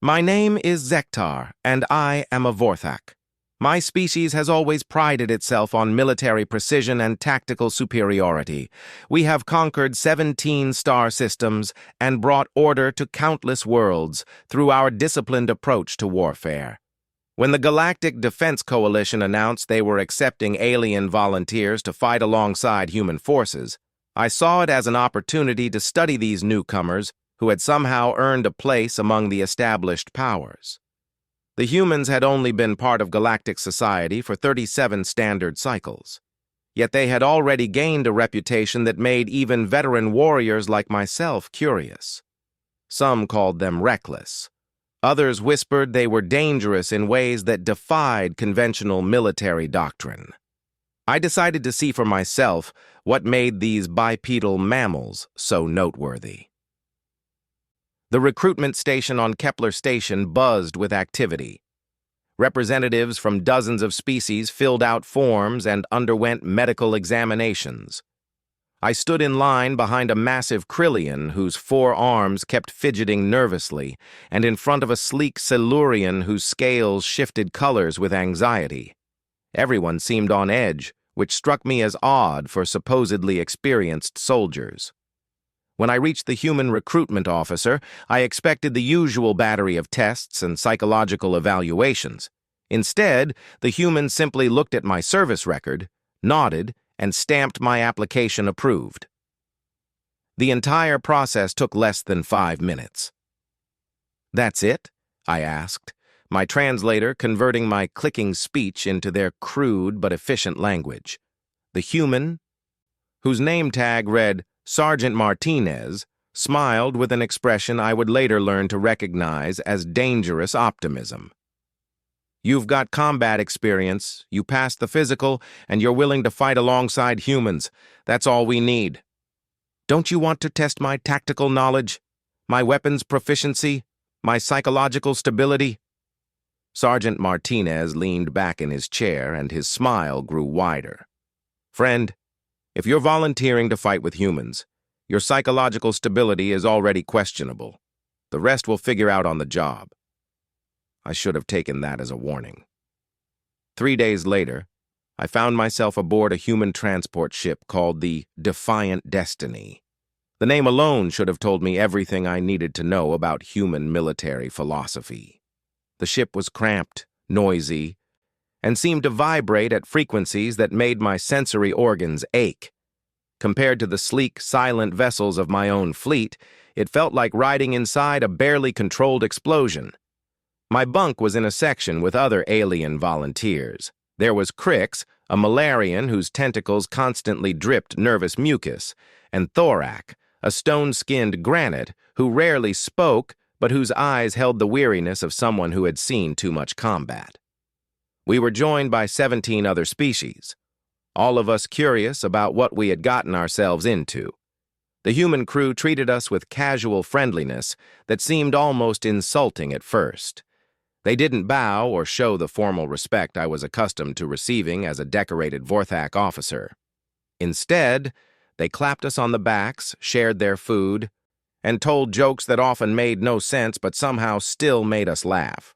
My name is Zektar, and I am a Vorthak. My species has always prided itself on military precision and tactical superiority. We have conquered 17 star systems and brought order to countless worlds through our disciplined approach to warfare. When the Galactic Defense Coalition announced they were accepting alien volunteers to fight alongside human forces, I saw it as an opportunity to study these newcomers who had somehow earned a place among the established powers. The humans had only been part of galactic society for 37 standard cycles. Yet they had already gained a reputation that made even veteran warriors like myself curious. Some called them reckless. Others whispered they were dangerous in ways that defied conventional military doctrine. I decided to see for myself what made these bipedal mammals so noteworthy. The recruitment station on Kepler Station buzzed with activity. Representatives from dozens of species filled out forms and underwent medical examinations. I stood in line behind a massive Krillian whose 4 arms kept fidgeting nervously, and in front of a sleek Silurian whose scales shifted colors with anxiety. Everyone seemed on edge, which struck me as odd for supposedly experienced soldiers. When I reached the human recruitment officer, I expected the usual battery of tests and psychological evaluations. Instead, the human simply looked at my service record, nodded, and stamped my application approved. The entire process took less than 5 minutes. "That's it?" I asked, my translator converting my clicking speech into their crude but efficient language. The human, whose name tag read Sergeant Martinez, smiled with an expression I would later learn to recognize as dangerous optimism. "You've got combat experience, you passed the physical, and you're willing to fight alongside humans. That's all we need. Don't you want to test my tactical knowledge, my weapons proficiency, my psychological stability?" Sergeant Martinez leaned back in his chair, and his smile grew wider. "Friend, if you're volunteering to fight with humans, your psychological stability is already questionable. The rest we'll figure out on the job." I should have taken that as a warning. 3 days later, I found myself aboard a human transport ship called the Defiant Destiny. The name alone should have told me everything I needed to know about human military philosophy. The ship was cramped, noisy, and seemed to vibrate at frequencies that made my sensory organs ache. Compared to the sleek, silent vessels of my own fleet, it felt like riding inside a barely controlled explosion. My bunk was in a section with other alien volunteers. There was Crix, a Malarian whose tentacles constantly dripped nervous mucus, and Thorak, a stone-skinned granite who rarely spoke but whose eyes held the weariness of someone who had seen too much combat. We were joined by 17 other species, all of us curious about what we had gotten ourselves into. The human crew treated us with casual friendliness that seemed almost insulting at first. They didn't bow or show the formal respect I was accustomed to receiving as a decorated Vorthak officer. Instead, they clapped us on the backs, shared their food, and told jokes that often made no sense but somehow still made us laugh.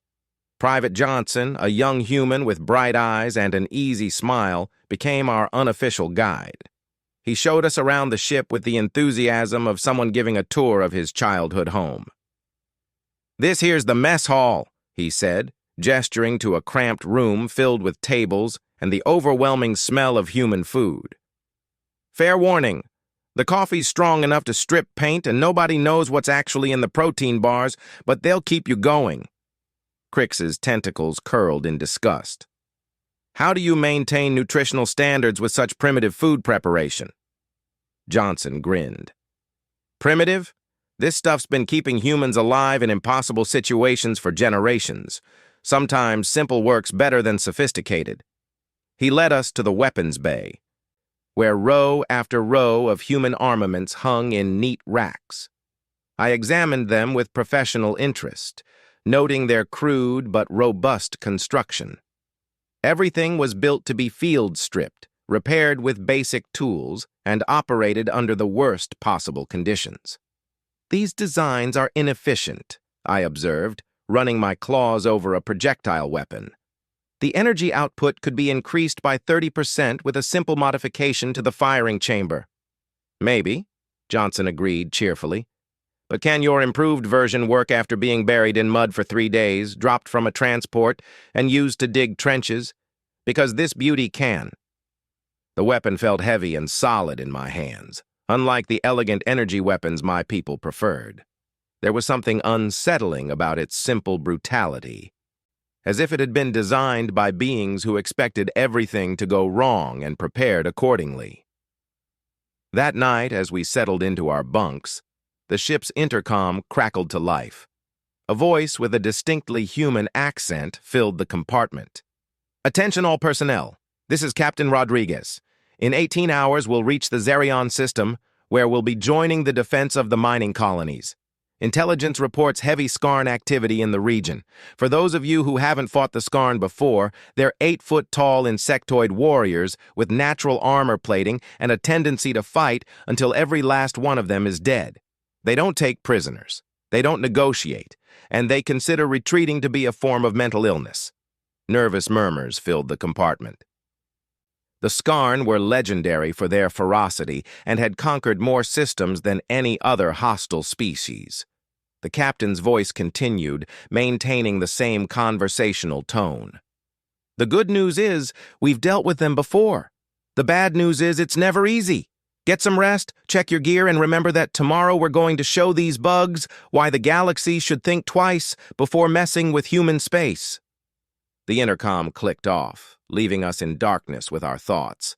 Private Johnson, a young human with bright eyes and an easy smile, became our unofficial guide. He showed us around the ship with the enthusiasm of someone giving a tour of his childhood home. "This here's the mess hall," he said, gesturing to a cramped room filled with tables and the overwhelming smell of human food. "Fair warning, the coffee's strong enough to strip paint and nobody knows what's actually in the protein bars, but they'll keep you going." Crix's tentacles curled in disgust. "How do you maintain nutritional standards with such primitive food preparation?" Johnson grinned. "Primitive? This stuff's been keeping humans alive in impossible situations for generations. Sometimes simple works better than sophisticated." He led us to the weapons bay, where row after row of human armaments hung in neat racks. I examined them with professional interest, noting their crude but robust construction. Everything was built to be field-stripped, repaired with basic tools, and operated under the worst possible conditions. "These designs are inefficient," I observed, running my claws over a projectile weapon. The energy output could be increased by 30% with a simple modification to the firing chamber. Maybe, Johnson agreed cheerfully. But can your improved version work after being buried in mud for 3 days, dropped from a transport, and used to dig trenches? Because this beauty can. The weapon felt heavy and solid in my hands, unlike the elegant energy weapons my people preferred. There was something unsettling about its simple brutality, as if it had been designed by beings who expected everything to go wrong and prepared accordingly. That night, as we settled into our bunks, the ship's intercom crackled to life. A voice with a distinctly human accent filled the compartment. "Attention all personnel. This is Captain Rodriguez. In 18 hours, we'll reach the Zerion system, where we'll be joining the defense of the mining colonies. Intelligence reports heavy Skarn activity in the region. For those of you who haven't fought the Skarn before, they're 8-foot-tall insectoid warriors with natural armor plating and a tendency to fight until every last one of them is dead. They don't take prisoners. They don't negotiate, and they consider retreating to be a form of mental illness." Nervous murmurs filled the compartment. The Skarn were legendary for their ferocity and had conquered more systems than any other hostile species. The captain's voice continued, maintaining the same conversational tone. "The good news is, we've dealt with them before. The bad news is, it's never easy. Get some rest, check your gear, and remember that tomorrow we're going to show these bugs why the galaxy should think twice before messing with human space." The intercom clicked off, leaving us in darkness with our thoughts.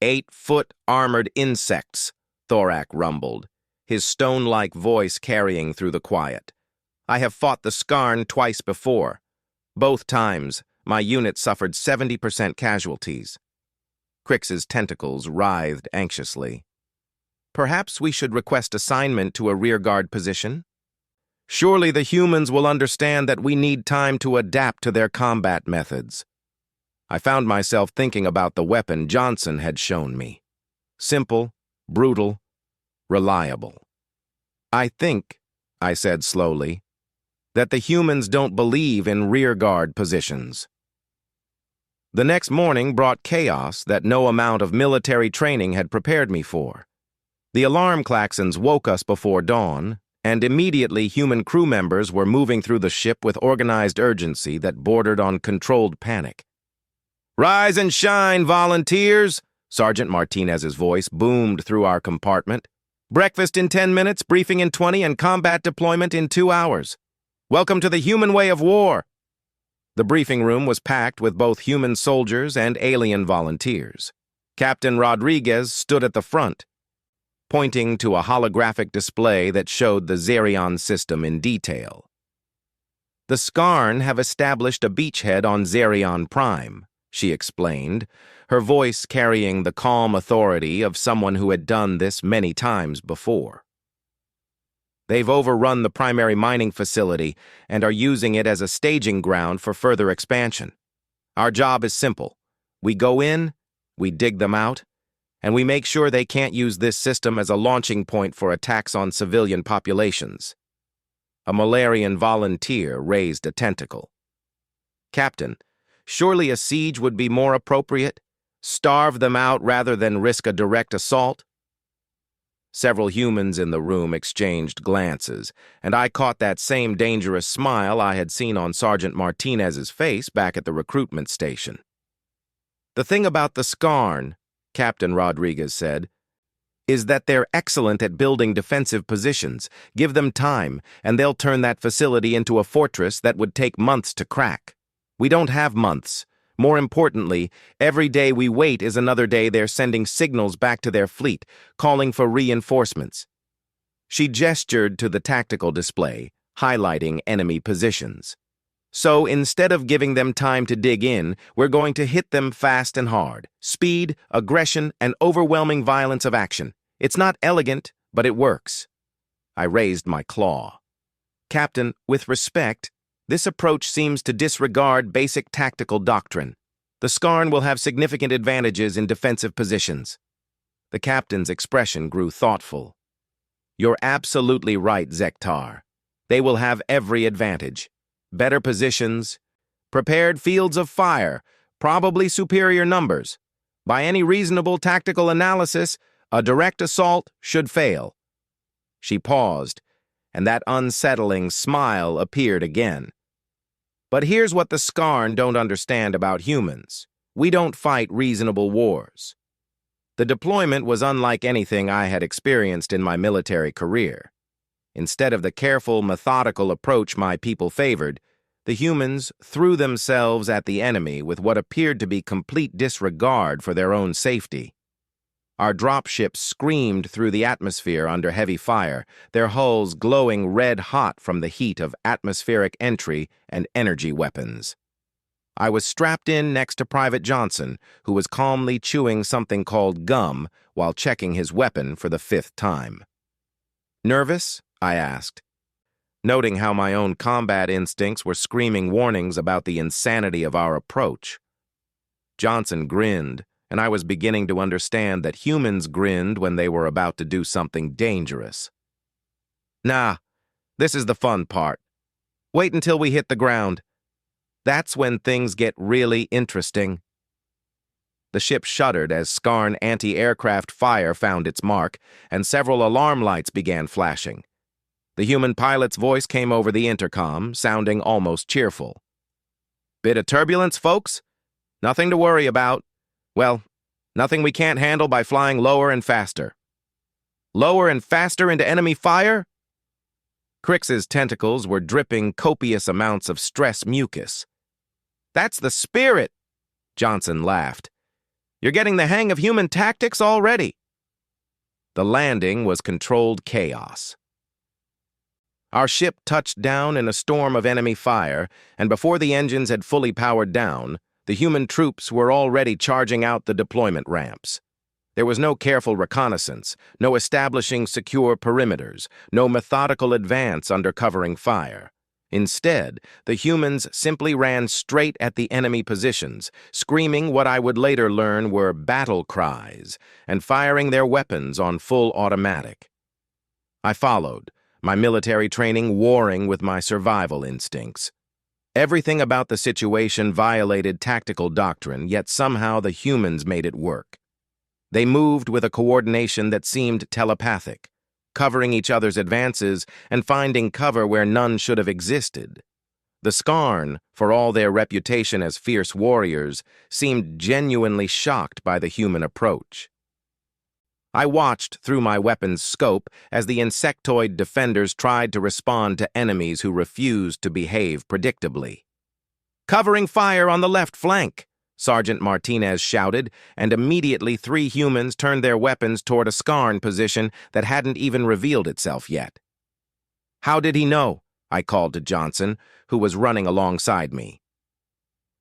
8-foot armored insects, Thorak rumbled, his stone-like voice carrying through the quiet. "I have fought the Skarn twice before. Both times, my unit suffered 70% casualties." Crix's tentacles writhed anxiously. "Perhaps we should request assignment to a rearguard position? Surely the humans will understand that we need time to adapt to their combat methods." I found myself thinking about the weapon Johnson had shown me. Simple, brutal, reliable. "I think," I said slowly, "that the humans don't believe in rearguard positions." The next morning brought chaos that no amount of military training had prepared me for. The alarm klaxons woke us before dawn, and immediately human crew members were moving through the ship with organized urgency that bordered on controlled panic. "Rise and shine, volunteers!" Sergeant Martinez's voice boomed through our compartment. "Breakfast in 10 minutes, briefing in 20, and combat deployment in 2 hours. Welcome to the human way of war." The briefing room was packed with both human soldiers and alien volunteers. Captain Rodriguez stood at the front, pointing to a holographic display that showed the Zerion system in detail. "The Skarn have established a beachhead on Zerion Prime," she explained, her voice carrying the calm authority of someone who had done this many times before. "They've overrun the primary mining facility and are using it as a staging ground for further expansion. Our job is simple. We go in, we dig them out, and we make sure they can't use this system as a launching point for attacks on civilian populations." A Malarian volunteer raised a tentacle. "Captain, surely a siege would be more appropriate? Starve them out rather than risk a direct assault?" Several humans in the room exchanged glances, and I caught that same dangerous smile I had seen on Sergeant Martinez's face back at the recruitment station. "The thing about the Skarn," Captain Rodriguez said, "is that they're excellent at building defensive positions. Give them time, and they'll turn that facility into a fortress that would take months to crack. We don't have months. More importantly, every day we wait is another day they're sending signals back to their fleet, calling for reinforcements." She gestured to the tactical display, highlighting enemy positions. "So instead of giving them time to dig in, we're going to hit them fast and hard. Speed, aggression, and overwhelming violence of action. It's not elegant, but it works." I raised my claw. "Captain, with respect, this approach seems to disregard basic tactical doctrine. The Skarn will have significant advantages in defensive positions." The captain's expression grew thoughtful. "You're absolutely right, Zektar. They will have every advantage. better positions, prepared fields of fire, probably superior numbers. By any reasonable tactical analysis, a direct assault should fail. She paused, and that unsettling smile appeared again. But here's what the Skarn don't understand about humans. We don't fight reasonable wars. The deployment was unlike anything I had experienced in my military career. Instead of the careful, methodical approach my people favored, the humans threw themselves at the enemy with what appeared to be complete disregard for their own safety. Our dropships screamed through the atmosphere under heavy fire, their hulls glowing red-hot from the heat of atmospheric entry and energy weapons. I was strapped in next to Private Johnson, who was calmly chewing something called gum while checking his weapon for the 5th time. "Nervous?" I asked, noting how my own combat instincts were screaming warnings about the insanity of our approach. Johnson grinned, and I was beginning to understand that humans grinned when they were about to do something dangerous. "Nah, this is the fun part. Wait until we hit the ground. That's when things get really interesting." The ship shuddered as Skarn anti-aircraft fire found its mark, and several alarm lights began flashing. The human pilot's voice came over the intercom, sounding almost cheerful. "Bit of turbulence, folks? Nothing to worry about. Well, nothing we can't handle by flying lower and faster." "Lower and faster into enemy fire?" Crix's tentacles were dripping copious amounts of stress mucus. "That's the spirit," Johnson laughed. "You're getting the hang of human tactics already." The landing was controlled chaos. Our ship touched down in a storm of enemy fire, and before the engines had fully powered down, the human troops were already charging out the deployment ramps. There was no careful reconnaissance, no establishing secure perimeters, no methodical advance under covering fire. Instead, the humans simply ran straight at the enemy positions, screaming what I would later learn were battle cries, and firing their weapons on full automatic. I followed, my military training warring with my survival instincts. Everything about the situation violated tactical doctrine, yet somehow the humans made it work. They moved with a coordination that seemed telepathic, covering each other's advances and finding cover where none should have existed. The Skarn, for all their reputation as fierce warriors, seemed genuinely shocked by the human approach. I watched through my weapon's scope as the insectoid defenders tried to respond to enemies who refused to behave predictably. "Covering fire on the left flank," Sergeant Martinez shouted, and immediately 3 humans turned their weapons toward a Skarn position that hadn't even revealed itself yet. "How did he know?" I called to Johnson, who was running alongside me.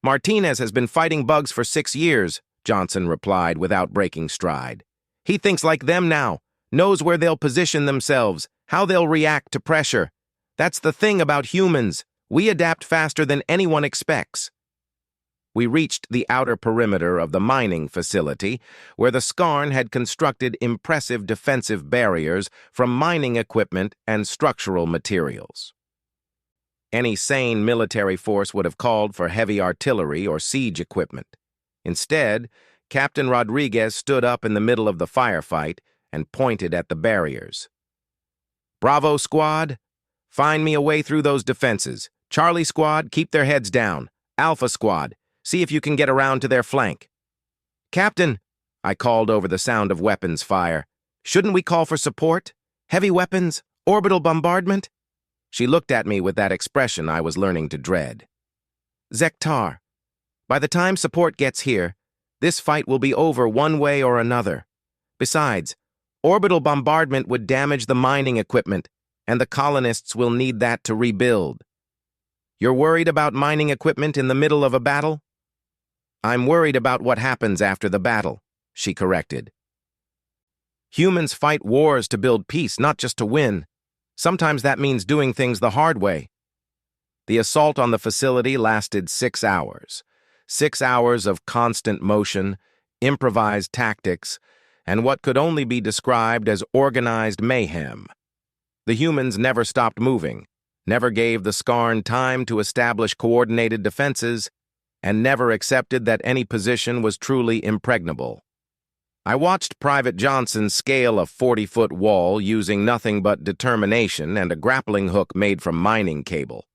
"Martinez has been fighting bugs for 6 years, Johnson replied without breaking stride. "He thinks like them now, knows where they'll position themselves, how they'll react to pressure. That's the thing about humans. We adapt faster than anyone expects." We reached the outer perimeter of the mining facility, where the Skarn had constructed impressive defensive barriers from mining equipment and structural materials. Any sane military force would have called for heavy artillery or siege equipment. Instead, Captain Rodriguez stood up in the middle of the firefight and pointed at the barriers. "Bravo, squad. Find me a way through those defenses. Charlie squad, keep their heads down. Alpha squad, see if you can get around to their flank." "Captain," I called over the sound of weapons fire, "shouldn't we call for support? Heavy weapons? Orbital bombardment?" She looked at me with that expression I was learning to dread. "Zektar, by the time support gets here, this fight will be over one way or another. Besides, orbital bombardment would damage the mining equipment, and the colonists will need that to rebuild." "You're worried about mining equipment in the middle of a battle?" "I'm worried about what happens after the battle," she corrected. "Humans fight wars to build peace, not just to win. Sometimes that means doing things the hard way." The assault on the facility lasted 6 hours. 6 hours of constant motion, improvised tactics, and what could only be described as organized mayhem. The humans never stopped moving, never gave the Skarn time to establish coordinated defenses, and never accepted that any position was truly impregnable. I watched Private Johnson scale a 40-foot wall using nothing but determination and a grappling hook made from mining cable.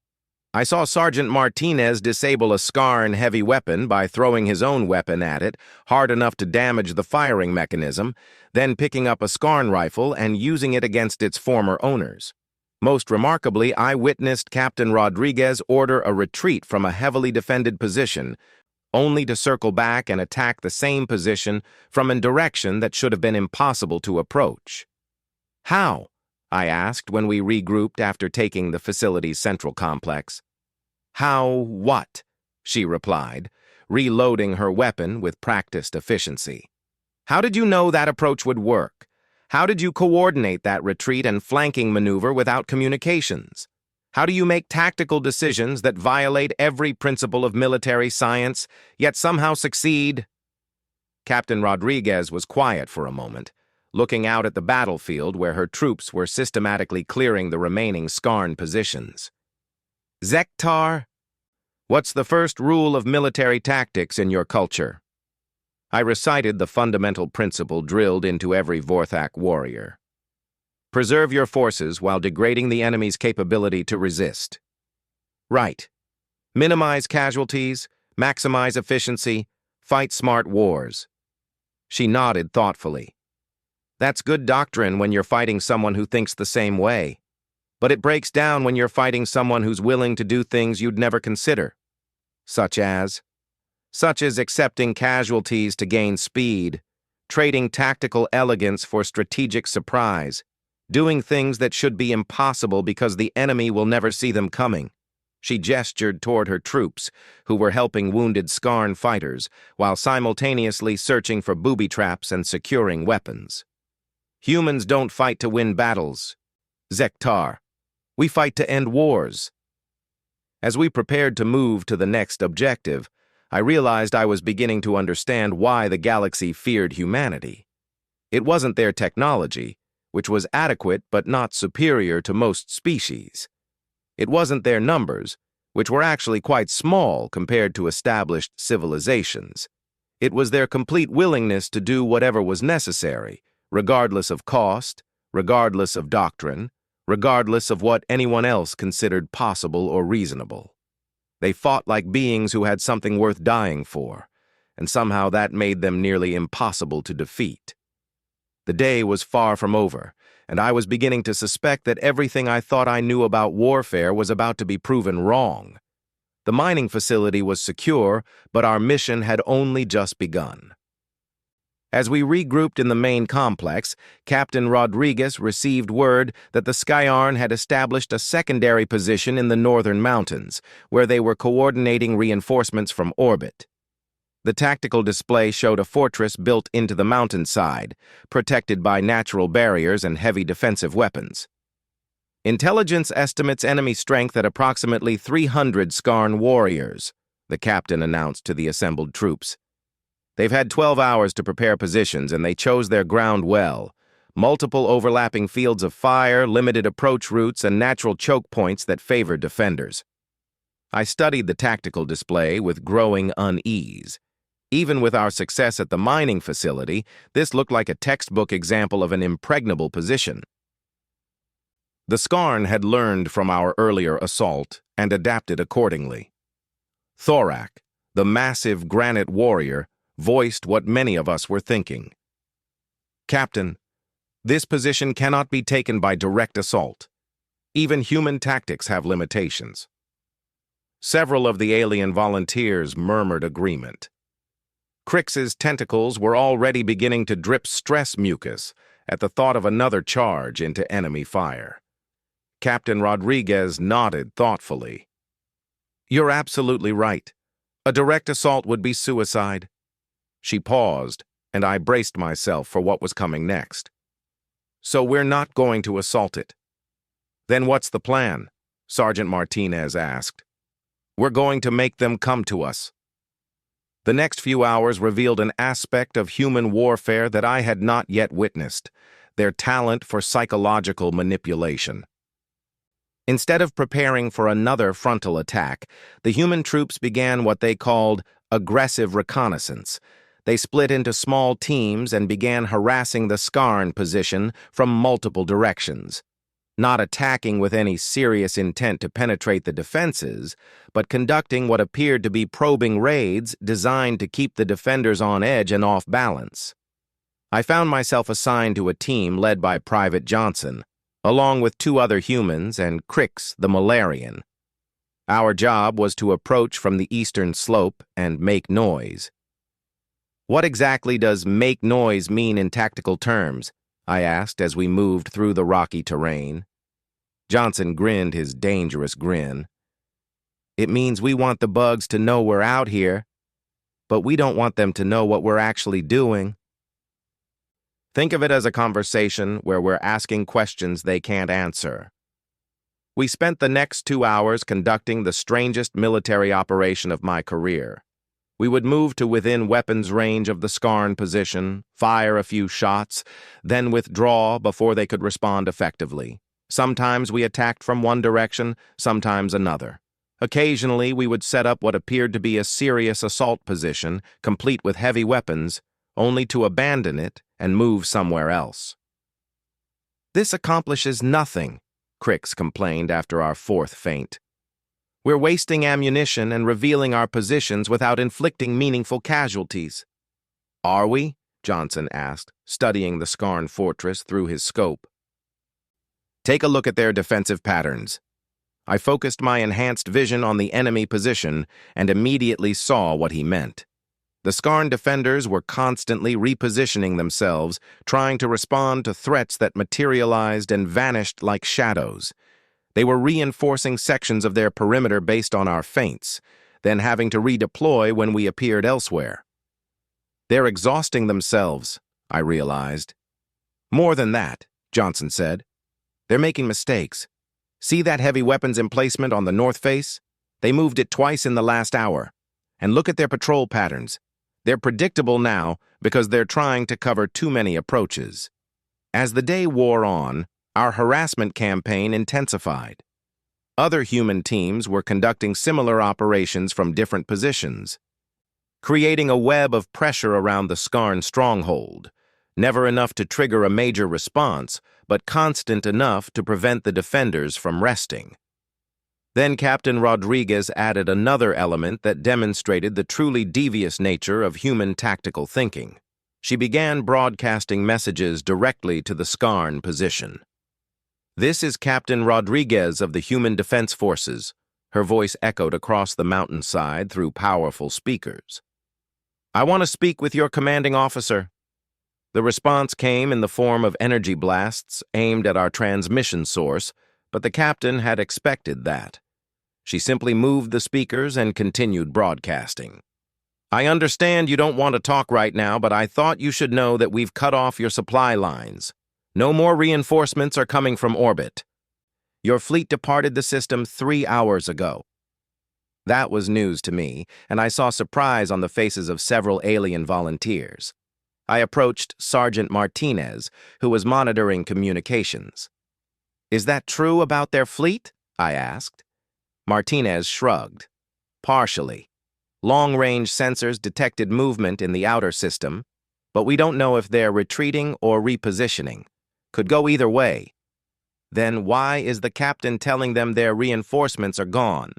I saw Sergeant Martinez disable a Skarn heavy weapon by throwing his own weapon at it, hard enough to damage the firing mechanism, then picking up a Skarn rifle and using it against its former owners. Most remarkably, I witnessed Captain Rodriguez order a retreat from a heavily defended position, only to circle back and attack the same position from a direction that should have been impossible to approach. "How?" I asked when we regrouped after taking the facility's central complex. "How what?" she replied, reloading her weapon with practiced efficiency. "How did you know that approach would work? How did you coordinate that retreat and flanking maneuver without communications? How do you make tactical decisions that violate every principle of military science, yet somehow succeed?" Captain Rodriguez was quiet for a moment, looking out at the battlefield where her troops were systematically clearing the remaining Skarn positions. "Zektar, what's the first rule of military tactics in your culture?" I recited the fundamental principle drilled into every Vorthak warrior. "Preserve your forces while degrading the enemy's capability to resist." "Right. Minimize casualties, maximize efficiency, fight smart wars." She nodded thoughtfully. "That's good doctrine when you're fighting someone who thinks the same way. But it breaks down when you're fighting someone who's willing to do things you'd never consider. Such as accepting casualties to gain speed, trading tactical elegance for strategic surprise, doing things that should be impossible because the enemy will never see them coming." She gestured toward her troops, who were helping wounded Skarn fighters, while simultaneously searching for booby traps and securing weapons. "Humans don't fight to win battles, Zektar. We fight to end wars." As we prepared to move to the next objective, I realized I was beginning to understand why the galaxy feared humanity. It wasn't their technology, which was adequate but not superior to most species. It wasn't their numbers, which were actually quite small compared to established civilizations. It was their complete willingness to do whatever was necessary, regardless of cost, regardless of doctrine, regardless of what anyone else considered possible or reasonable. They fought like beings who had something worth dying for, and somehow that made them nearly impossible to defeat. The day was far from over, and I was beginning to suspect that everything I thought I knew about warfare was about to be proven wrong. The mining facility was secure, but our mission had only just begun. As we regrouped in the main complex, Captain Rodriguez received word that the Skyarn had established a secondary position in the northern mountains, where they were coordinating reinforcements from orbit. The tactical display showed a fortress built into the mountainside, protected by natural barriers and heavy defensive weapons. "Intelligence estimates enemy strength at approximately 300 Skarn warriors," the captain announced to the assembled troops. "They've had 12 hours to prepare positions, and they chose their ground well. Multiple overlapping fields of fire, limited approach routes, and natural choke points that favor defenders." I studied the tactical display with growing unease. Even with our success at the mining facility, this looked like a textbook example of an impregnable position. The Skarn had learned from our earlier assault and adapted accordingly. Thorak, the massive granite warrior, voiced what many of us were thinking. "Captain, this position cannot be taken by direct assault. Even human tactics have limitations." Several of the alien volunteers murmured agreement. Crix's tentacles were already beginning to drip stress mucus at the thought of another charge into enemy fire. Captain Rodriguez nodded thoughtfully. "You're absolutely right. A direct assault would be suicide." She paused, and I braced myself for what was coming next. "So we're not going to assault it." "Then what's the plan?" Sergeant Martinez asked. "We're going to make them come to us." The next few hours revealed an aspect of human warfare that I had not yet witnessed, their talent for psychological manipulation. Instead of preparing for another frontal attack, the human troops began what they called aggressive reconnaissance. They split into small teams and began harassing the Skarn position from multiple directions, not attacking with any serious intent to penetrate the defenses, but conducting what appeared to be probing raids designed to keep the defenders on edge and off balance. I found myself assigned to a team led by Private Johnson, along with 2 other humans and Crix the Malarian. Our job was to approach from the eastern slope and make noise. What exactly does make noise mean in tactical terms? I asked as we moved through the rocky terrain. Johnson grinned his dangerous grin. It means we want the bugs to know we're out here, but we don't want them to know what we're actually doing. Think of it as a conversation where we're asking questions they can't answer. We spent the next 2 hours conducting the strangest military operation of my career. We would move to within weapons range of the Skarn position, fire a few shots, then withdraw before they could respond effectively. Sometimes we attacked from one direction, sometimes another. Occasionally, we would set up what appeared to be a serious assault position, complete with heavy weapons, only to abandon it and move somewhere else. This accomplishes nothing, Crix complained after our 4th feint. We're wasting ammunition and revealing our positions without inflicting meaningful casualties. Are we? Johnson asked, studying the Skarn fortress through his scope. Take a look at their defensive patterns. I focused my enhanced vision on the enemy position and immediately saw what he meant. The Skarn defenders were constantly repositioning themselves, trying to respond to threats that materialized and vanished like shadows. They were reinforcing sections of their perimeter based on our feints, then having to redeploy when we appeared elsewhere. They're exhausting themselves, I realized. More than that, Johnson said. They're making mistakes. See that heavy weapons emplacement on the north face? They moved it twice in the last hour. And look at their patrol patterns. They're predictable now because they're trying to cover too many approaches. As the day wore on, our harassment campaign intensified. Other human teams were conducting similar operations from different positions, creating a web of pressure around the Skarn stronghold, never enough to trigger a major response, but constant enough to prevent the defenders from resting. Then Captain Rodriguez added another element that demonstrated the truly devious nature of human tactical thinking. She began broadcasting messages directly to the Skarn position. This is Captain Rodriguez of the Human Defense Forces. Her voice echoed across the mountainside through powerful speakers. I want to speak with your commanding officer. The response came in the form of energy blasts aimed at our transmission source, but the captain had expected that. She simply moved the speakers and continued broadcasting. I understand you don't want to talk right now, but I thought you should know that we've cut off your supply lines. No more reinforcements are coming from orbit. Your fleet departed the system 3 hours ago. That was news to me, and I saw surprise on the faces of several alien volunteers. I approached Sergeant Martinez, who was monitoring communications. Is that true about their fleet? I asked. Martinez shrugged. Partially. Long-range sensors detected movement in the outer system, but we don't know if they're retreating or repositioning. Could go either way. Then why is the captain telling them their reinforcements are gone?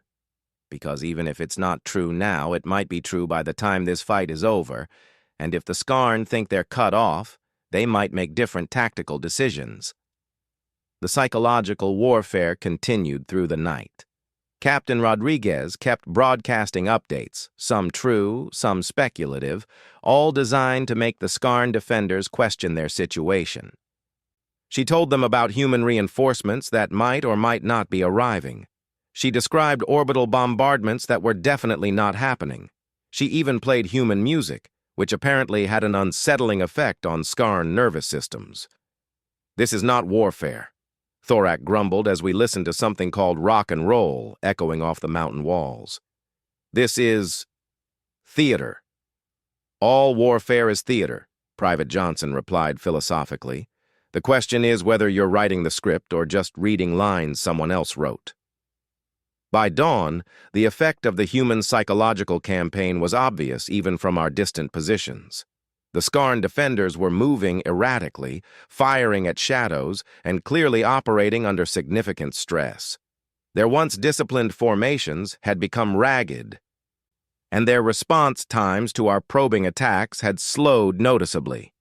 Because even if it's not true now, it might be true by the time this fight is over, and if the Skarn think they're cut off, they might make different tactical decisions. The psychological warfare continued through the night. Captain Rodriguez kept broadcasting updates, some true, some speculative, all designed to make the Skarn defenders question their situation. She told them about human reinforcements that might or might not be arriving. She described orbital bombardments that were definitely not happening. She even played human music, which apparently had an unsettling effect on Skarn nervous systems. This is not warfare, Thorak grumbled as we listened to something called rock and roll echoing off the mountain walls. This is theater. All warfare is theater, Private Johnson replied philosophically. The question is whether you're writing the script or just reading lines someone else wrote. By dawn, the effect of the human psychological campaign was obvious even from our distant positions. The Skarn defenders were moving erratically, firing at shadows, and clearly operating under significant stress. Their once disciplined formations had become ragged, and their response times to our probing attacks had slowed noticeably.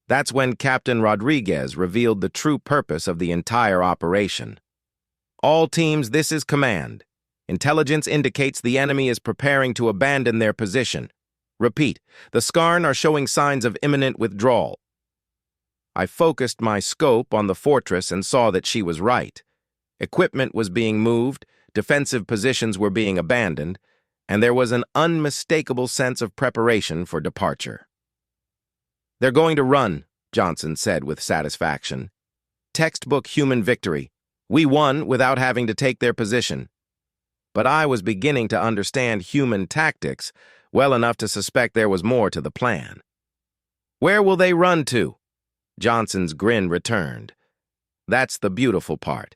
That's when Captain Rodriguez revealed the true purpose of the entire operation. All teams, this is command. Intelligence indicates the enemy is preparing to abandon their position. Repeat, the Skarn are showing signs of imminent withdrawal. I focused my scope on the fortress and saw that she was right. Equipment was being moved, defensive positions were being abandoned, and there was an unmistakable sense of preparation for departure. "They're going to run," Johnson said with satisfaction. "Textbook human victory. We won without having to take their position." But I was beginning to understand human tactics well enough to suspect there was more to the plan. "Where will they run to?" Johnson's grin returned. "That's the beautiful part.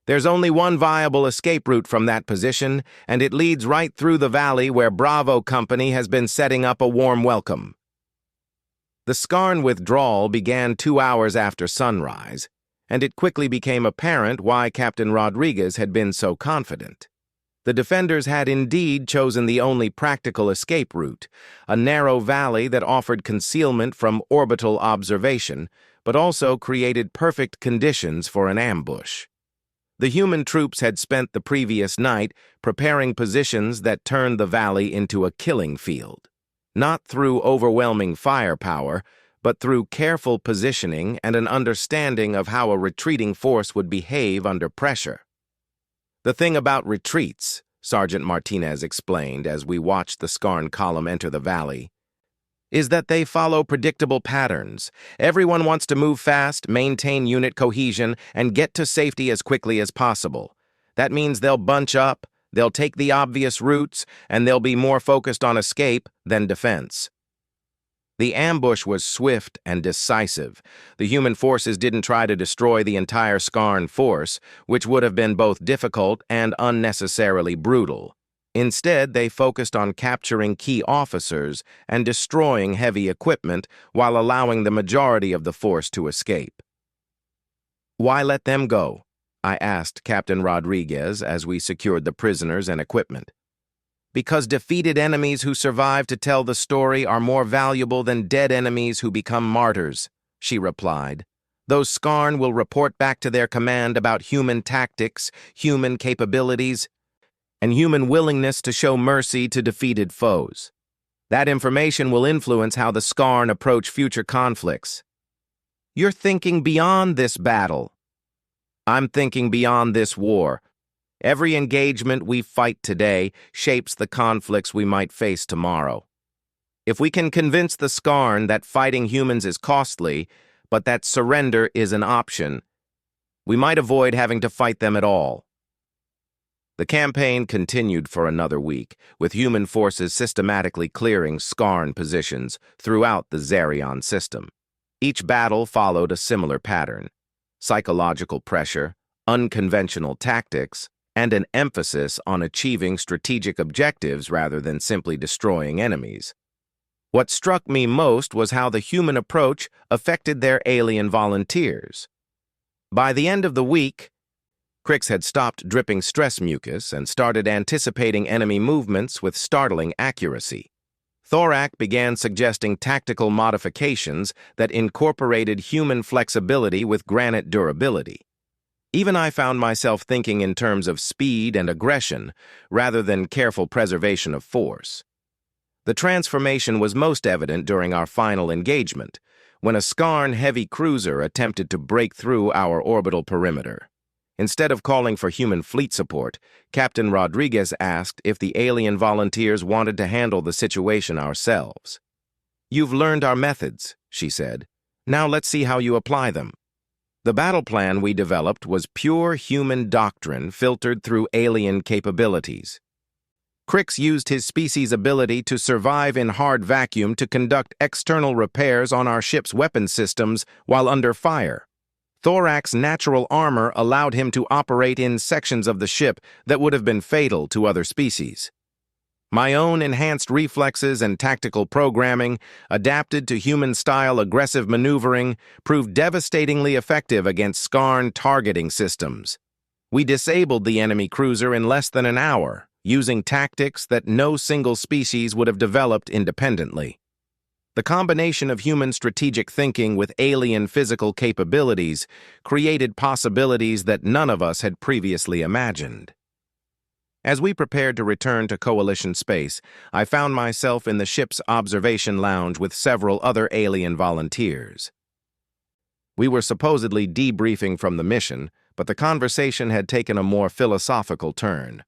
There's only one viable escape route from that position, and it leads right through the valley where Bravo Company has been setting up a warm welcome." The Skarn withdrawal began 2 hours after sunrise, and it quickly became apparent why Captain Rodriguez had been so confident. The defenders had indeed chosen the only practical escape route, a narrow valley that offered concealment from orbital observation, but also created perfect conditions for an ambush. The human troops had spent the previous night preparing positions that turned the valley into a killing field, not through overwhelming firepower, but through careful positioning and an understanding of how a retreating force would behave under pressure. "The thing about retreats," Sergeant Martinez explained as we watched the Skarn column enter the valley, "is that they follow predictable patterns. Everyone wants to move fast, maintain unit cohesion, and get to safety as quickly as possible. That means they'll bunch up, they'll take the obvious routes, and they'll be more focused on escape than defense." The ambush was swift and decisive. The human forces didn't try to destroy the entire Skarn force, which would have been both difficult and unnecessarily brutal. Instead, they focused on capturing key officers and destroying heavy equipment while allowing the majority of the force to escape. "Why let them go?" I asked Captain Rodriguez as we secured the prisoners and equipment. "Because defeated enemies who survive to tell the story are more valuable than dead enemies who become martyrs," she replied. "Those Skarn will report back to their command about human tactics, human capabilities, and human willingness to show mercy to defeated foes. That information will influence how the Skarn approach future conflicts." "You're thinking beyond this battle." "I'm thinking beyond this war. Every engagement we fight today shapes the conflicts we might face tomorrow. If we can convince the Skarn that fighting humans is costly, but that surrender is an option, we might avoid having to fight them at all." The campaign continued for another week, with human forces systematically clearing Skarn positions throughout the Zarion system. Each battle followed a similar pattern: psychological pressure, unconventional tactics, and an emphasis on achieving strategic objectives rather than simply destroying enemies. What struck me most was how the human approach affected their alien volunteers. By the end of the week, Crix had stopped dripping stress mucus and started anticipating enemy movements with startling accuracy. Thorak began suggesting tactical modifications that incorporated human flexibility with granite durability. Even I found myself thinking in terms of speed and aggression rather than careful preservation of force. The transformation was most evident during our final engagement, when a Skarn heavy cruiser attempted to break through our orbital perimeter. Instead of calling for human fleet support, Captain Rodriguez asked if the alien volunteers wanted to handle the situation ourselves. "You've learned our methods," she said. "Now let's see how you apply them." The battle plan we developed was pure human doctrine filtered through alien capabilities. Crix used his species' ability to survive in hard vacuum to conduct external repairs on our ship's weapon systems while under fire. Thorak's natural armor allowed him to operate in sections of the ship that would have been fatal to other species. My own enhanced reflexes and tactical programming, adapted to human-style aggressive maneuvering, proved devastatingly effective against Skarn targeting systems. We disabled the enemy cruiser in less than an hour, using tactics that no single species would have developed independently. The combination of human strategic thinking with alien physical capabilities created possibilities that none of us had previously imagined. As we prepared to return to Coalition space, I found myself in the ship's observation lounge with several other alien volunteers. We were supposedly debriefing from the mission, but the conversation had taken a more philosophical turn.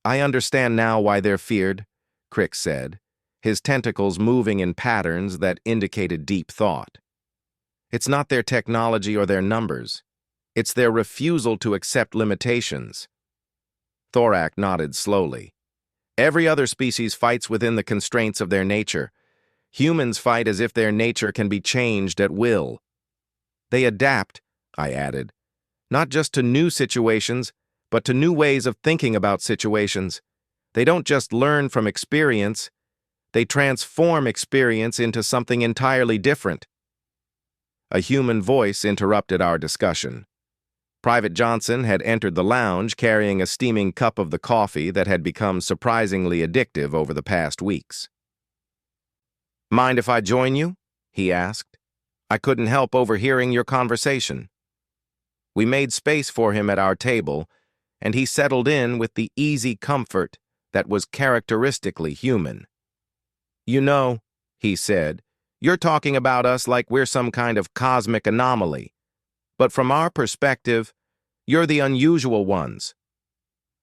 "I understand now why they're feared," Crix said, his tentacles moving in patterns that indicated deep thought. "It's not their technology or their numbers. It's their refusal to accept limitations." Thorak nodded slowly. "Every other species fights within the constraints of their nature. Humans fight as if their nature can be changed at will." "They adapt," I added, "not just to new situations, but to new ways of thinking about situations. They don't just learn from experience, they transform experience into something entirely different." A human voice interrupted our discussion. Private Johnson had entered the lounge carrying a steaming cup of the coffee that had become surprisingly addictive over the past weeks. "Mind if I join you?" he asked. "I couldn't help overhearing your conversation." We made space for him at our table, and he settled in with the easy comfort that was characteristically human. "You know," he said, "you're talking about us like we're some kind of cosmic anomaly. But from our perspective, you're the unusual ones."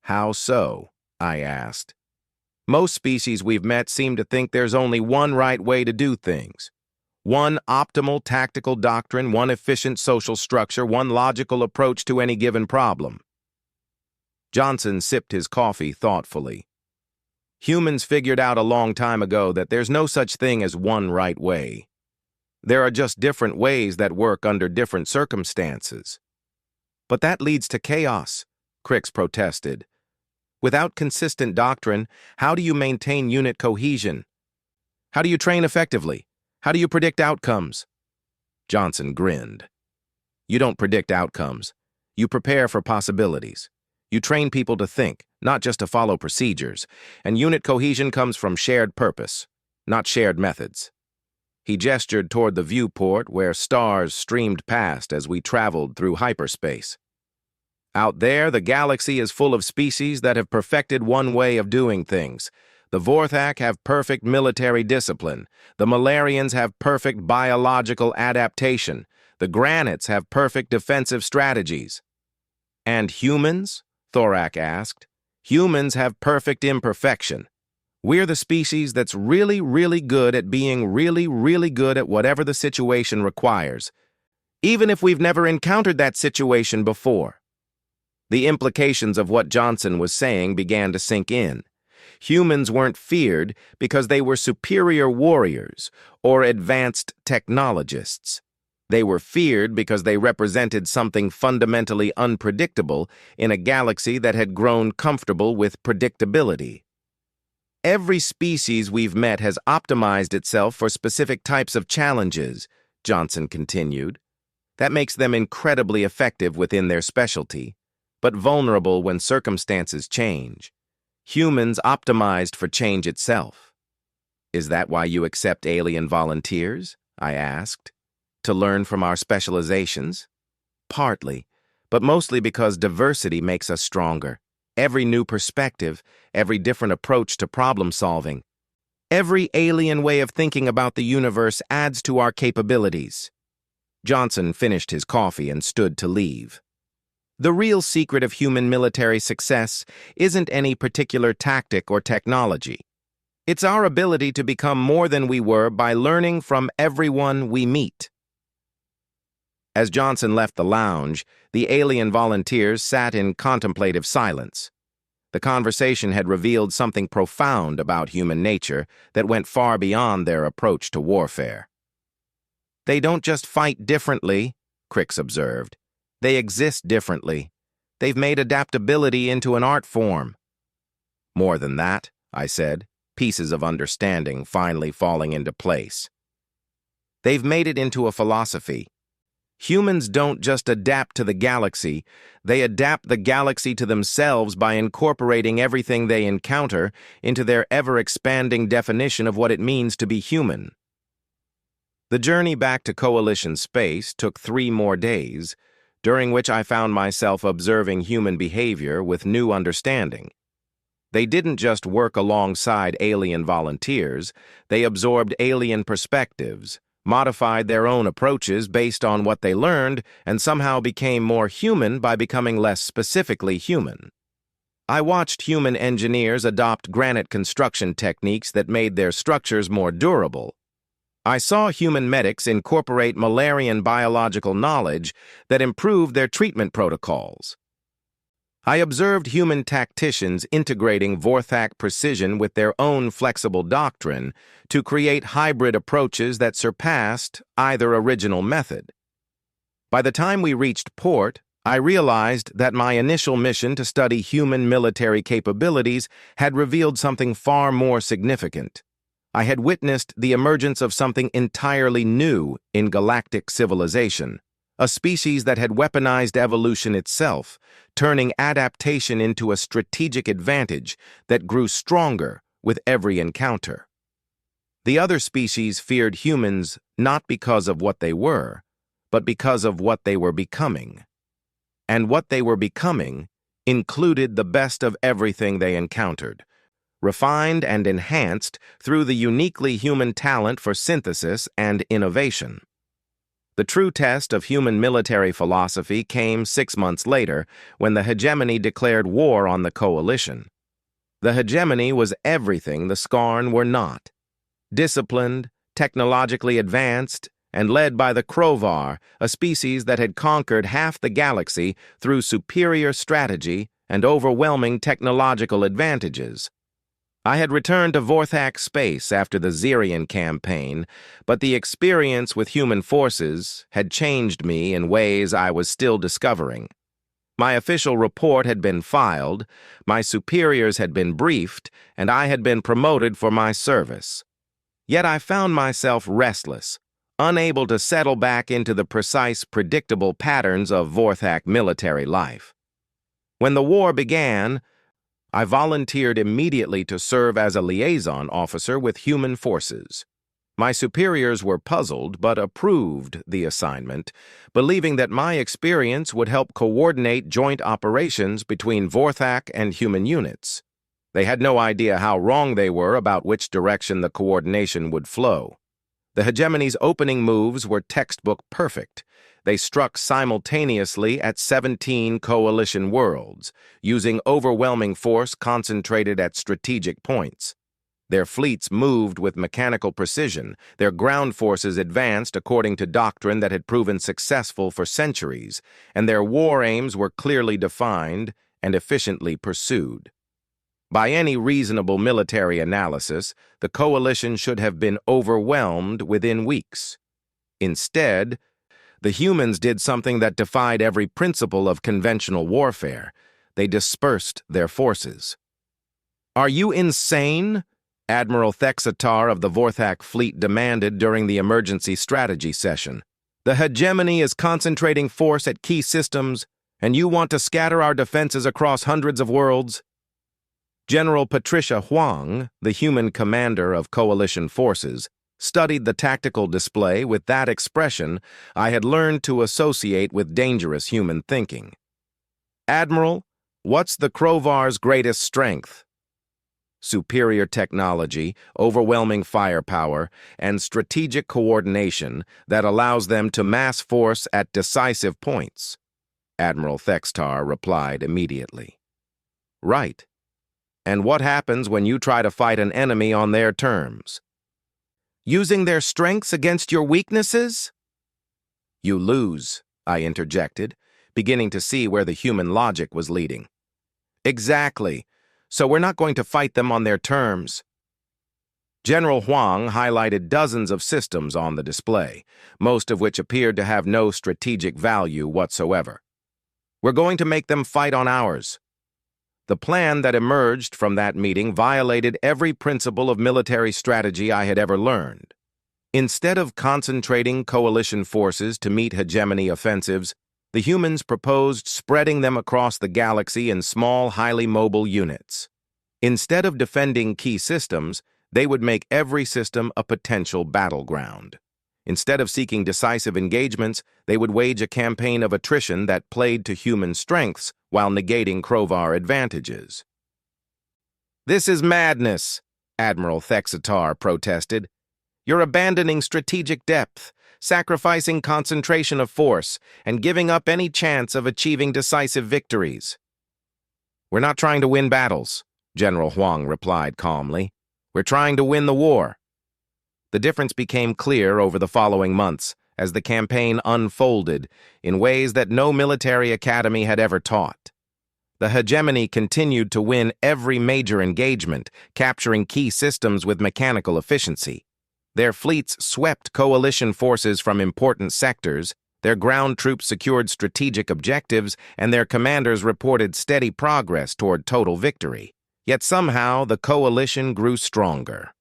"How so?" I asked. "Most species we've met seem to think there's only one right way to do things. One optimal tactical doctrine, one efficient social structure, one logical approach to any given problem." Johnson sipped his coffee thoughtfully. "Humans figured out a long time ago that there's no such thing as one right way. There are just different ways that work under different circumstances." "But that leads to chaos," Crix protested. "Without consistent doctrine, how do you maintain unit cohesion? How do you train effectively? How do you predict outcomes?" Johnson grinned. "You don't predict outcomes. You prepare for possibilities. You train people to think, not just to follow procedures, and unit cohesion comes from shared purpose, not shared methods." He gestured toward the viewport where stars streamed past as we traveled through hyperspace. "Out there, the galaxy is full of species that have perfected one way of doing things. The Vorthak have perfect military discipline. The Malarians have perfect biological adaptation. The Granites have perfect defensive strategies." "And humans?" Thorak asked. "Humans have perfect imperfection. We're the species that's really, really good at being really, really good at whatever the situation requires, even if we've never encountered that situation before." The implications of what Johnson was saying began to sink in. Humans weren't feared because they were superior warriors or advanced technologists. They were feared because they represented something fundamentally unpredictable in a galaxy that had grown comfortable with predictability. "Every species we've met has optimized itself for specific types of challenges," Johnson continued. "That makes them incredibly effective within their specialty, but vulnerable when circumstances change. Humans optimized for change itself." "Is that why you accept alien volunteers?" I asked. "To learn from our specializations?" "Partly, but mostly because diversity makes us stronger. Every new perspective, every different approach to problem solving, every alien way of thinking about the universe adds to our capabilities." Johnson finished his coffee and stood to leave. "The real secret of human military success isn't any particular tactic or technology. It's our ability to become more than we were by learning from everyone we meet." As Johnson left the lounge, the alien volunteers sat in contemplative silence. The conversation had revealed something profound about human nature that went far beyond their approach to warfare. "They don't just fight differently," Crix observed. "They exist differently. They've made adaptability into an art form." "More than that," I said, pieces of understanding finally falling into place. "They've made it into a philosophy. Humans don't just adapt to the galaxy, they adapt the galaxy to themselves by incorporating everything they encounter into their ever-expanding definition of what it means to be human." The journey back to Coalition space took 3 more days, during which I found myself observing human behavior with new understanding. They didn't just work alongside alien volunteers, they absorbed alien perspectives, modified their own approaches based on what they learned, and somehow became more human by becoming less specifically human. I watched human engineers adopt granite construction techniques that made their structures more durable. I saw human medics incorporate Malarian biological knowledge that improved their treatment protocols. I observed human tacticians integrating Vorthak precision with their own flexible doctrine to create hybrid approaches that surpassed either original method. By the time we reached port, I realized that my initial mission to study human military capabilities had revealed something far more significant. I had witnessed the emergence of something entirely new in galactic civilization, a species that had weaponized evolution itself, turning adaptation into a strategic advantage that grew stronger with every encounter. The other species feared humans not because of what they were, but because of what they were becoming. And what they were becoming included the best of everything they encountered, refined and enhanced through the uniquely human talent for synthesis and innovation. The true test of human military philosophy came 6 months later when the hegemony declared war on the coalition. The hegemony was everything the Skarn were not. Disciplined, technologically advanced, and led by the Krovar, a species that had conquered half the galaxy through superior strategy and overwhelming technological advantages. I had returned to Vorthak space after the Xerian campaign, but the experience with human forces had changed me in ways I was still discovering. My official report had been filed, my superiors had been briefed, and I had been promoted for my service. Yet I found myself restless, unable to settle back into the precise, predictable patterns of Vorthak military life. When the war began, I volunteered immediately to serve as a liaison officer with human forces. My superiors were puzzled but approved the assignment, believing that my experience would help coordinate joint operations between Vorthak and human units. They had no idea how wrong they were about which direction the coordination would flow. The hegemony's opening moves were textbook perfect. They struck simultaneously at 17 coalition worlds, using overwhelming force concentrated at strategic points. Their fleets moved with mechanical precision, their ground forces advanced according to doctrine that had proven successful for centuries, and their war aims were clearly defined and efficiently pursued. By any reasonable military analysis, the coalition should have been overwhelmed within weeks. Instead, the humans did something that defied every principle of conventional warfare. They dispersed their forces. "Are you insane?" Admiral Thexatar of the Vorthak fleet demanded during the emergency strategy session. "The hegemony is concentrating force at key systems, and you want to scatter our defenses across hundreds of worlds?" General Patricia Huang, the human commander of coalition forces, studied the tactical display with that expression I had learned to associate with dangerous human thinking. "Admiral, what's the Krovar's greatest strength?" "Superior technology, overwhelming firepower, and strategic coordination that allows them to mass force at decisive points," Admiral Thextar replied immediately. "Right. And what happens when you try to fight an enemy on their terms? Using their strengths against your weaknesses?" "You lose," I interjected, beginning to see where the human logic was leading. "Exactly. so we're not going to fight them on their terms. General Huang highlighted dozens of systems on the display, most of which appeared to have no strategic value whatsoever. We're going to make them fight on ours. The plan that emerged from that meeting violated every principle of military strategy I had ever learned. Instead of concentrating coalition forces to meet hegemony offensives, the humans proposed spreading them across the galaxy in small, highly mobile units. Instead of defending key systems, they would make every system a potential battleground. Instead of seeking decisive engagements, they would wage a campaign of attrition that played to human strengths while negating Krovar advantages. "This is madness," Admiral Thexatar protested. "You're abandoning strategic depth, sacrificing concentration of force, and giving up any chance of achieving decisive victories." "We're not trying to win battles," General Huang replied calmly. "We're trying to win the war." The difference became clear over the following months as the campaign unfolded in ways that no military academy had ever taught. The hegemony continued to win every major engagement, capturing key systems with mechanical efficiency. Their fleets swept coalition forces from important sectors, their ground troops secured strategic objectives, and their commanders reported steady progress toward total victory. Yet somehow the coalition grew stronger.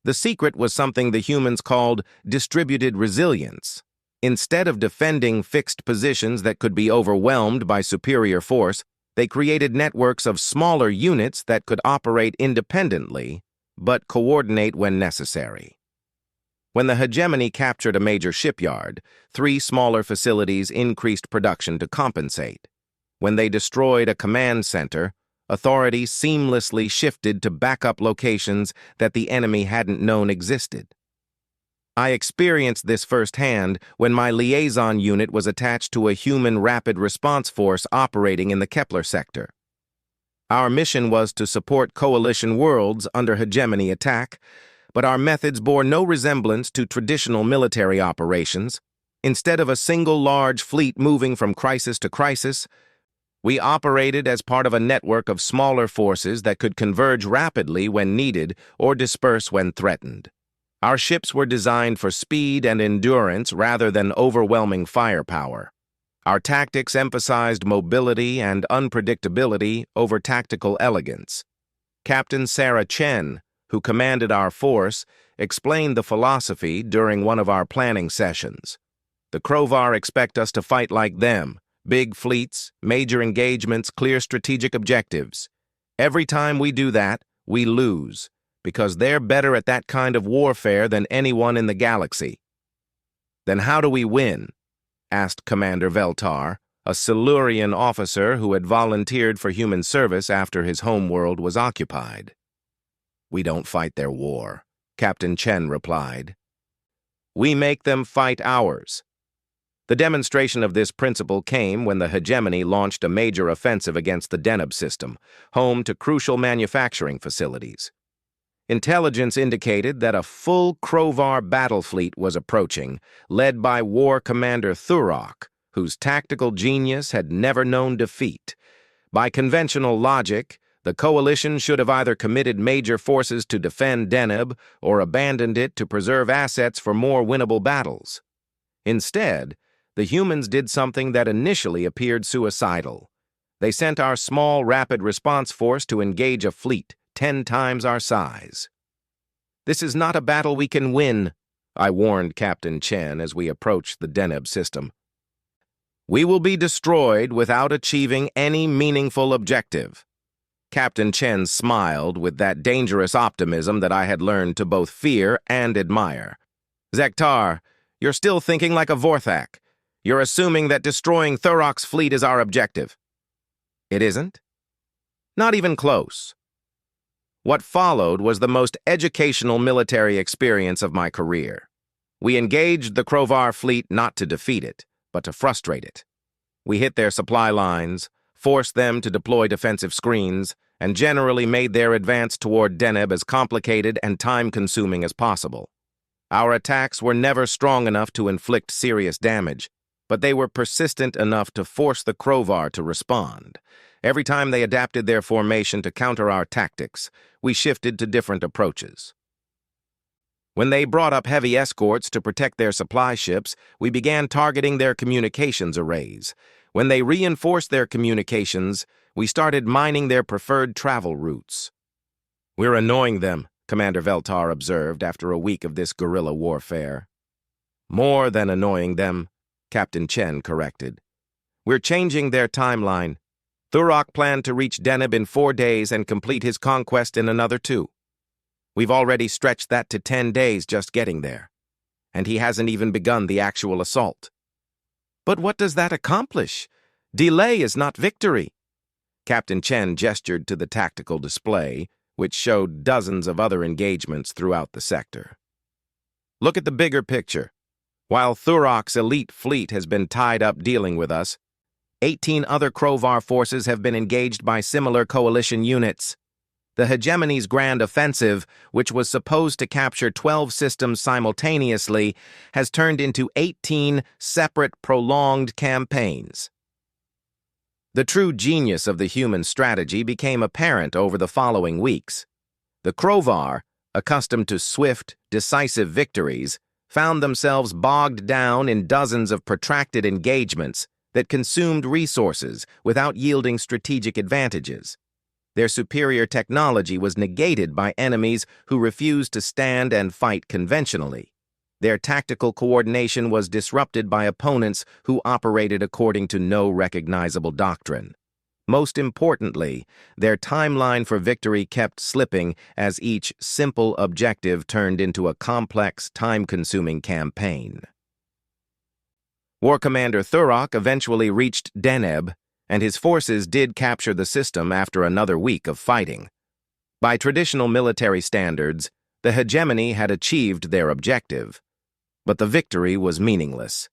The secret was something the humans called distributed resilience. Instead of defending fixed positions that could be overwhelmed by superior force, they created networks of smaller units that could operate independently, but coordinate when necessary. When the hegemony captured a major shipyard, 3 smaller facilities increased production to compensate. When they destroyed a command center, authority seamlessly shifted to backup locations that the enemy hadn't known existed. I experienced this firsthand when my liaison unit was attached to a human rapid response force operating in the Kepler sector. Our mission was to support coalition worlds under hegemony attack, but our methods bore no resemblance to traditional military operations. Instead of a single large fleet moving from crisis to crisis, we operated as part of a network of smaller forces that could converge rapidly when needed or disperse when threatened. Our ships were designed for speed and endurance rather than overwhelming firepower. Our tactics emphasized mobility and unpredictability over tactical elegance. Captain Sarah Chen, who commanded our force, explained the philosophy during one of our planning sessions. "The Krovar expect us to fight like them. Big fleets, major engagements, clear strategic objectives. Every time we do that, we lose, because they're better at that kind of warfare than anyone in the galaxy." "Then how do we win?" asked Commander Veltar, a Silurian officer who had volunteered for human service after his homeworld was occupied. "We don't fight their war," Captain Chen replied. "We make them fight ours." The demonstration of this principle came when the hegemony launched a major offensive against the Deneb system, home to crucial manufacturing facilities. Intelligence indicated that a full Krovar battle fleet was approaching, led by War Commander Thurok, whose tactical genius had never known defeat. By conventional logic, the coalition should have either committed major forces to defend Deneb or abandoned it to preserve assets for more winnable battles. Instead, the humans did something that initially appeared suicidal. They sent our small rapid response force to engage a fleet 10 times our size. "This is not a battle we can win," I warned Captain Chen as we approached the Deneb system. "We will be destroyed without achieving any meaningful objective." Captain Chen smiled with that dangerous optimism that I had learned to both fear and admire. "Zektar, you're still thinking like a Vorthak. You're assuming that destroying Thurok's fleet is our objective." "It isn't?" "Not even close." What followed was the most educational military experience of my career. We engaged the Krovar fleet not to defeat it, but to frustrate it. We hit their supply lines, forced them to deploy defensive screens, and generally made their advance toward Deneb as complicated and time-consuming as possible. Our attacks were never strong enough to inflict serious damage, but they were persistent enough to force the Krovar to respond, Every time they adapted their formation to counter our tactics, we shifted to different approaches. When they brought up heavy escorts to protect their supply ships, we began targeting their communications arrays. When they reinforced their communications, we started mining their preferred travel routes. "We're annoying them," Commander Veltar observed after a week of this guerrilla warfare. "More than annoying them," Captain Chen corrected. "We're changing their timeline. Thurok planned to reach Deneb in 4 days and complete his conquest in another 2. We've already stretched that to 10 days just getting there, and he hasn't even begun the actual assault." "But what does that accomplish? Delay is not victory." Captain Chen gestured to the tactical display, which showed dozens of other engagements throughout the sector. "Look at the bigger picture. While Thurok's elite fleet has been tied up dealing with us, 18 other Krovar forces have been engaged by similar coalition units. The hegemony's grand offensive, which was supposed to capture 12 systems simultaneously, has turned into 18 separate, prolonged campaigns. The true genius of the human strategy became apparent over the following weeks. The Krovar, accustomed to swift, decisive victories, found themselves bogged down in dozens of protracted engagements that consumed resources without yielding strategic advantages. Their superior technology was negated by enemies who refused to stand and fight conventionally. Their tactical coordination was disrupted by opponents who operated according to no recognizable doctrine. Most importantly, their timeline for victory kept slipping as each simple objective turned into a complex, time-consuming campaign. War Commander Thurok eventually reached Deneb, and his forces did capture the system after another week of fighting. By traditional military standards, the hegemony had achieved their objective, but the victory was meaningless.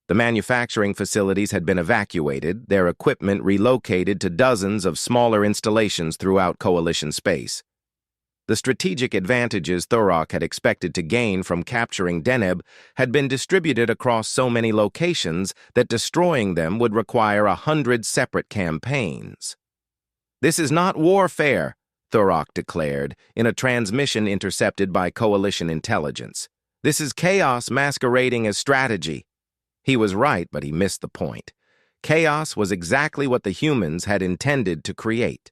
The manufacturing facilities had been evacuated, their equipment relocated to dozens of smaller installations throughout coalition space. The strategic advantages Thurok had expected to gain from capturing Deneb had been distributed across so many locations that destroying them would require 100 separate campaigns. "This is not warfare," Thurok declared in a transmission intercepted by coalition intelligence. "This is chaos masquerading as strategy." He was right, but he missed the point. Chaos was exactly what the humans had intended to create.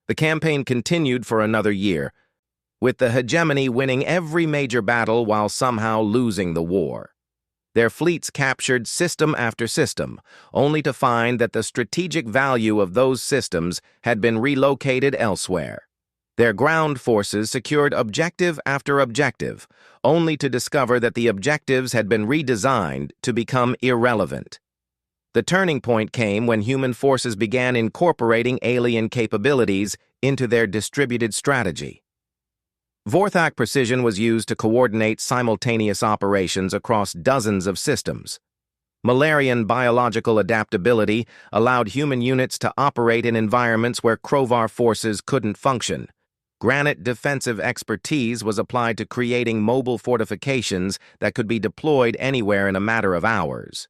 The campaign continued for another year, with the hegemony winning every major battle while somehow losing the war. Their fleets captured system after system, only to find that the strategic value of those systems had been relocated elsewhere. Their ground forces secured objective after objective, only to discover that the objectives had been redesigned to become irrelevant. The turning point came when human forces began incorporating alien capabilities into their distributed strategy. Vorthak precision was used to coordinate simultaneous operations across dozens of systems. Malarian biological adaptability allowed human units to operate in environments where Krovar forces couldn't function. Granite defensive expertise was applied to creating mobile fortifications that could be deployed anywhere in a matter of hours.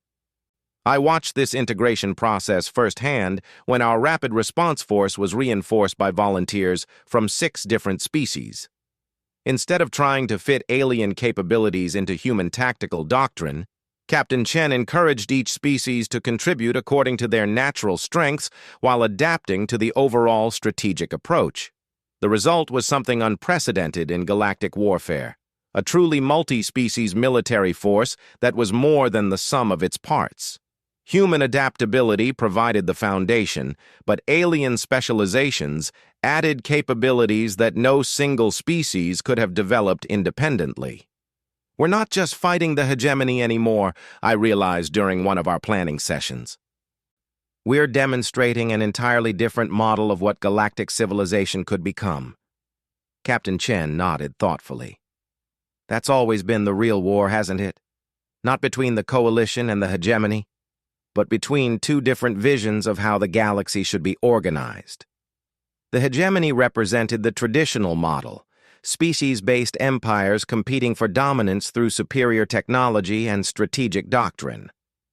I watched this integration process firsthand when our rapid response force was reinforced by volunteers from 6 different species. Instead of trying to fit alien capabilities into human tactical doctrine, Captain Chen encouraged each species to contribute according to their natural strengths while adapting to the overall strategic approach. The result was something unprecedented in galactic warfare, a truly multi-species military force that was more than the sum of its parts. Human adaptability provided the foundation, but alien specializations added capabilities that no single species could have developed independently. "We're not just fighting the hegemony anymore," I realized during one of our planning sessions. "We're demonstrating an entirely different model of what galactic civilization could become." Captain Chen nodded thoughtfully. "That's always been the real war, hasn't it? Not between the coalition and the hegemony, but between 2 different visions of how the galaxy should be organized. The hegemony represented the traditional model, species-based empires competing for dominance through superior technology and strategic doctrine.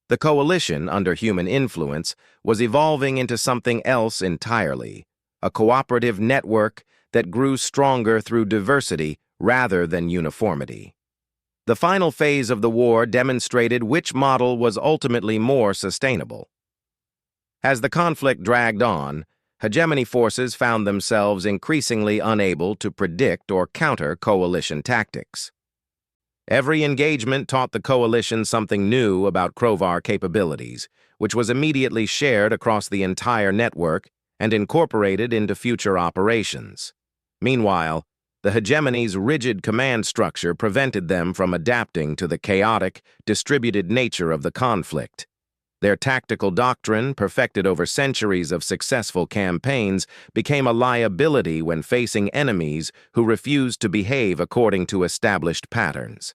The coalition, under human influence, was evolving into something else entirely, a cooperative network that grew stronger through diversity rather than uniformity. The final phase of the war demonstrated which model was ultimately more sustainable. As the conflict dragged on, hegemony forces found themselves increasingly unable to predict or counter coalition tactics. Every engagement taught the coalition something new about Crovar capabilities, which was immediately shared across the entire network and incorporated into future operations. Meanwhile, the hegemony's rigid command structure prevented them from adapting to the chaotic, distributed nature of the conflict. Their tactical doctrine, perfected over centuries of successful campaigns, became a liability when facing enemies who refused to behave according to established patterns.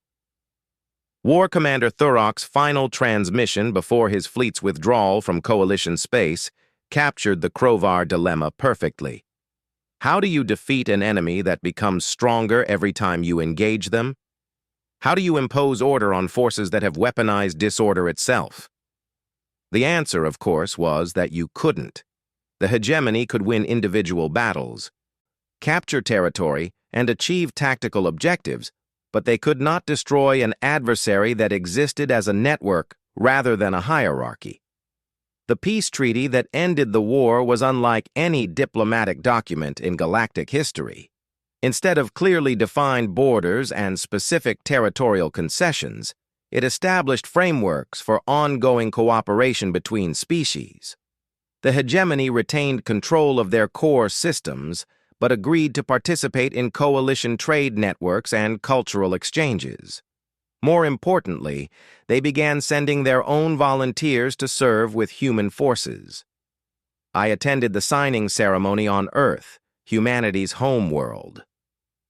War Commander Thurok's final transmission before his fleet's withdrawal from Coalition space captured the Crovar dilemma perfectly. How do you defeat an enemy that becomes stronger every time you engage them? How do you impose order on forces that have weaponized disorder itself? The answer, of course, was that you couldn't. The hegemony could win individual battles, capture territory, and achieve tactical objectives, but they could not destroy an adversary that existed as a network rather than a hierarchy. The peace treaty that ended the war was unlike any diplomatic document in galactic history. Instead of clearly defined borders and specific territorial concessions, it established frameworks for ongoing cooperation between species. The hegemony retained control of their core systems, but agreed to participate in coalition trade networks and cultural exchanges. More importantly, they began sending their own volunteers to serve with human forces. I attended the signing ceremony on Earth, humanity's home world.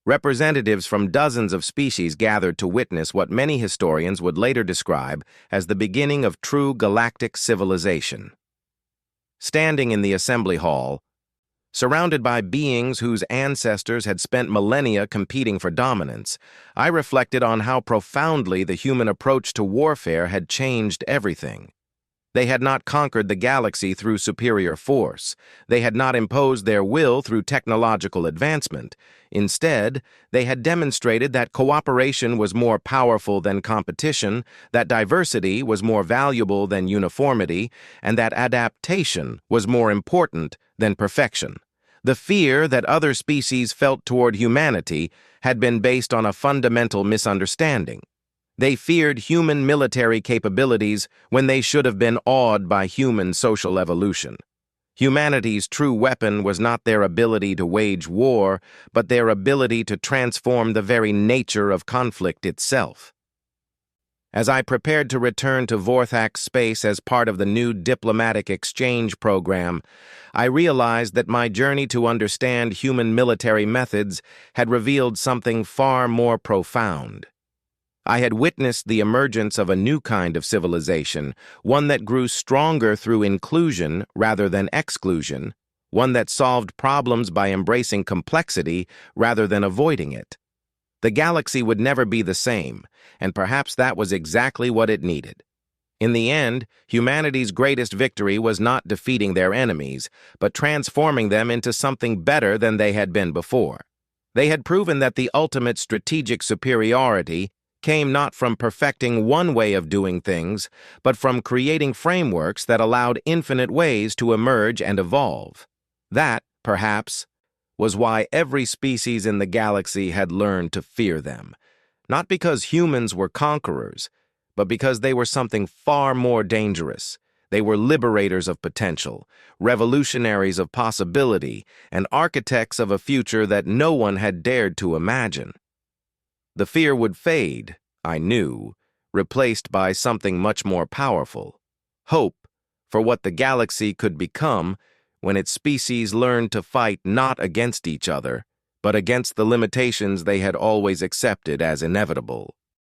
Representatives from dozens of species gathered to witness what many historians would later describe as the beginning of true galactic civilization. Standing in the assembly hall, surrounded by beings whose ancestors had spent millennia competing for dominance, I reflected on how profoundly the human approach to warfare had changed everything. They had not conquered the galaxy through superior force. They had not imposed their will through technological advancement. Instead, they had demonstrated that cooperation was more powerful than competition, that diversity was more valuable than uniformity, and that adaptation was more important than perfection. The fear that other species felt toward humanity had been based on a fundamental misunderstanding. They feared human military capabilities when they should have been awed by human social evolution. Humanity's true weapon was not their ability to wage war, but their ability to transform the very nature of conflict itself. As I prepared to return to Vorthak space as part of the new diplomatic exchange program, I realized that my journey to understand human military methods had revealed something far more profound. I had witnessed the emergence of a new kind of civilization, one that grew stronger through inclusion rather than exclusion, one that solved problems by embracing complexity rather than avoiding it. The galaxy would never be the same, and perhaps that was exactly what it needed. In the end, humanity's greatest victory was not defeating their enemies, but transforming them into something better than they had been before. They had proven that the ultimate strategic superiority came not from perfecting one way of doing things, but from creating frameworks that allowed infinite ways to emerge and evolve. That, perhaps, was why every species in the galaxy had learned to fear them, not because humans were conquerors, but because they were something far more dangerous. They were liberators of potential, revolutionaries of possibility, and architects of a future that no one had dared to imagine. The fear would fade, I knew, replaced by something much more powerful: hope for what the galaxy could become when its species learned to fight not against each other, but against the limitations they had always accepted as inevitable.